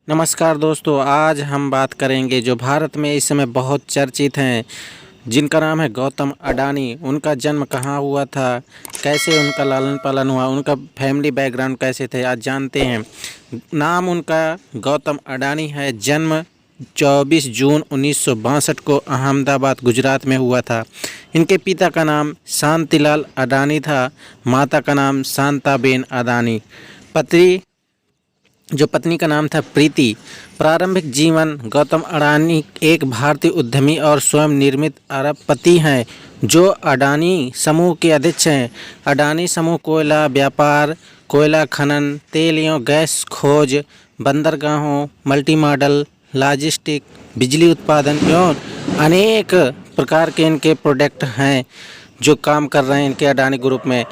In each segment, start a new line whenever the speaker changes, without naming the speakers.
नमस्कार दोस्तों, आज हम बात करेंगे जो भारत में इस समय बहुत चर्चित हैं, जिनका नाम है गौतम अडानी। उनका जन्म कहाँ हुआ था, कैसे उनका लालन पालन हुआ, उनका फैमिली बैकग्राउंड कैसे थे, आज जानते हैं। नाम उनका गौतम अडानी है। जन्म 24 जून 1962 को अहमदाबाद गुजरात में हुआ था। इनके पिता का नाम शांतिलाल अडानी था, माता का नाम शांताबेन अडानी। पत्नी का नाम था प्रीति। प्रारंभिक जीवन गौतम अडानी एक भारतीय उद्यमी और स्वयं निर्मित अरबपति हैं जो अडानी समूह के अध्यक्ष हैं। अडानी समूह कोयला व्यापार, कोयला खनन, तेल एवं गैस खोज, बंदरगाहों, मल्टी मॉडल लॉजिस्टिक, बिजली उत्पादन एवं अनेक प्रकार के इनके प्रोडक्ट हैं जो काम कर रहे हैं इनके अडानी ग्रुप में।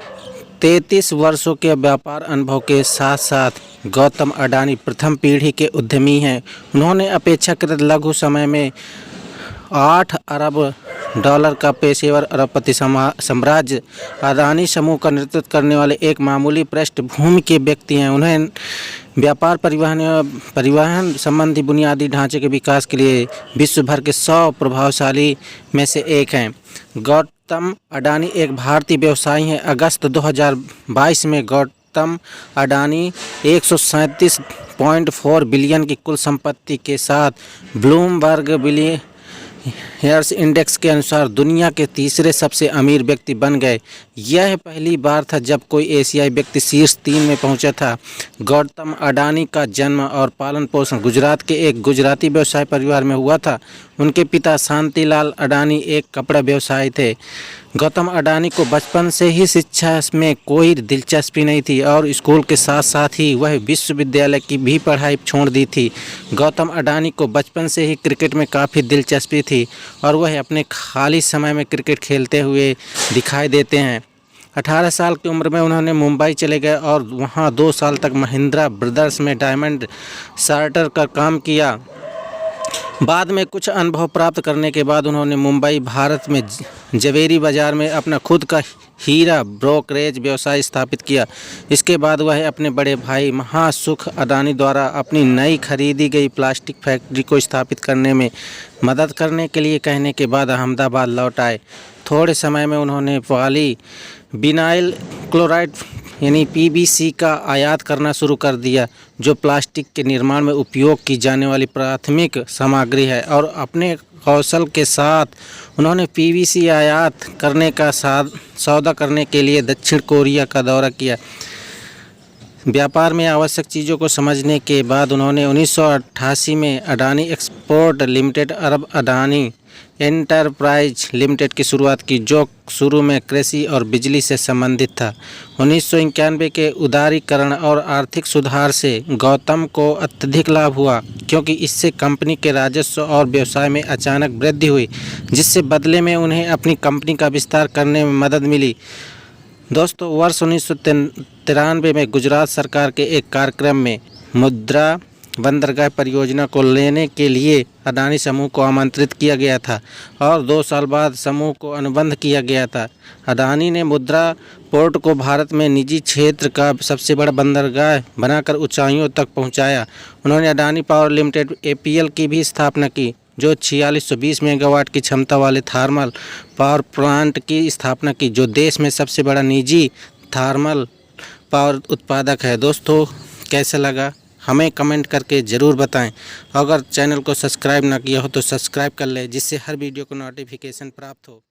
33 वर्षों के व्यापार अनुभव के साथ साथ गौतम अडानी प्रथम पीढ़ी के उद्यमी हैं। उन्होंने अपेक्षाकृत लघु समय में 8 अरब डॉलर का पेशेवर अरबपति साम्राज्य अडानी समूह का नेतृत्व करने वाले एक मामूली पृष्ठभूमि के व्यक्ति हैं। उन्हें व्यापार, परिवहन संबंधी बुनियादी ढांचे के विकास के लिए विश्व भर के 100 प्रभावशाली में से एक हैं। गौतम अडानी एक भारतीय व्यवसायी हैं। अगस्त 2022 में गौतम अडानी 137.4 बिलियन की कुल संपत्ति के साथ ब्लूमबर्ग बिलियनियर्स इंडेक्स के अनुसार दुनिया के तीसरे सबसे अमीर व्यक्ति बन गए। यह पहली बार था जब कोई एशियाई व्यक्ति शीर्ष 3 में पहुंचा था। गौतम अडानी का जन्म और पालन पोषण गुजरात के एक गुजराती व्यवसाय परिवार में हुआ था। उनके पिता शांतिलाल अडानी एक कपड़ा व्यवसायी थे। गौतम अडानी को बचपन से ही शिक्षा में कोई दिलचस्पी नहीं थी और स्कूल के साथ साथ ही वह विश्वविद्यालय की भी पढ़ाई छोड़ दी थी। गौतम अडानी को बचपन से ही क्रिकेट में काफ़ी दिलचस्पी थी और वह अपने खाली समय में क्रिकेट खेलते हुए दिखाई देते हैं। 18 साल की उम्र में उन्होंने मुंबई चले गए और वहां 2 साल तक महिंद्रा ब्रदर्स में डायमंड शार्टर का काम किया। बाद में कुछ अनुभव प्राप्त करने के बाद उन्होंने मुंबई, भारत में जवेरी बाज़ार में अपना खुद का हीरा ब्रोकरेज व्यवसाय स्थापित किया। इसके बाद वह अपने बड़े भाई महासुख अडानी द्वारा अपनी नई खरीदी गई प्लास्टिक फैक्ट्री को स्थापित करने में मदद करने के लिए कहने के बाद अहमदाबाद लौट आए। थोड़े समय में उन्होंने पॉली विनाइल क्लोराइड यानी पीवीसी का आयात करना शुरू कर दिया, जो प्लास्टिक के निर्माण में उपयोग की जाने वाली प्राथमिक सामग्री है, और अपने कौशल के साथ उन्होंने पीवीसी आयात करने का सौदा करने के लिए दक्षिण कोरिया का दौरा किया। व्यापार में आवश्यक चीज़ों को समझने के बाद उन्होंने 1988 में अडानी एक्सपोर्ट लिमिटेड अरब अडानी एंटरप्राइज लिमिटेड की शुरुआत की, जो शुरू में कृषि और बिजली से संबंधित था। 1991 के उदारीकरण और आर्थिक सुधार से गौतम को अत्यधिक लाभ हुआ, क्योंकि इससे कंपनी के राजस्व और व्यवसाय में अचानक वृद्धि हुई, जिससे बदले में उन्हें अपनी कंपनी का विस्तार करने में मदद मिली। दोस्तों, वर्ष 1993 में गुजरात सरकार के एक कार्यक्रम में मुद्रा बंदरगाह परियोजना को लेने के लिए अडानी समूह को आमंत्रित किया गया था और 2 साल बाद समूह को अनुबंध किया गया था। अडानी ने मुद्रा पोर्ट को भारत में निजी क्षेत्र का सबसे बड़ा बंदरगाह बनाकर ऊंचाइयों तक पहुंचाया। उन्होंने अडानी पावर लिमिटेड APL की भी स्थापना की, जो 4620 मेगावाट की क्षमता वाले थर्मल पावर प्लांट की स्थापना की, जो देश में सबसे बड़ा निजी थर्मल पावर उत्पादक है। दोस्तों, कैसा लगा हमें कमेंट करके ज़रूर बताएं। अगर चैनल को सब्सक्राइब ना किया हो तो सब्सक्राइब कर लें, जिससे हर वीडियो को नोटिफिकेशन प्राप्त हो।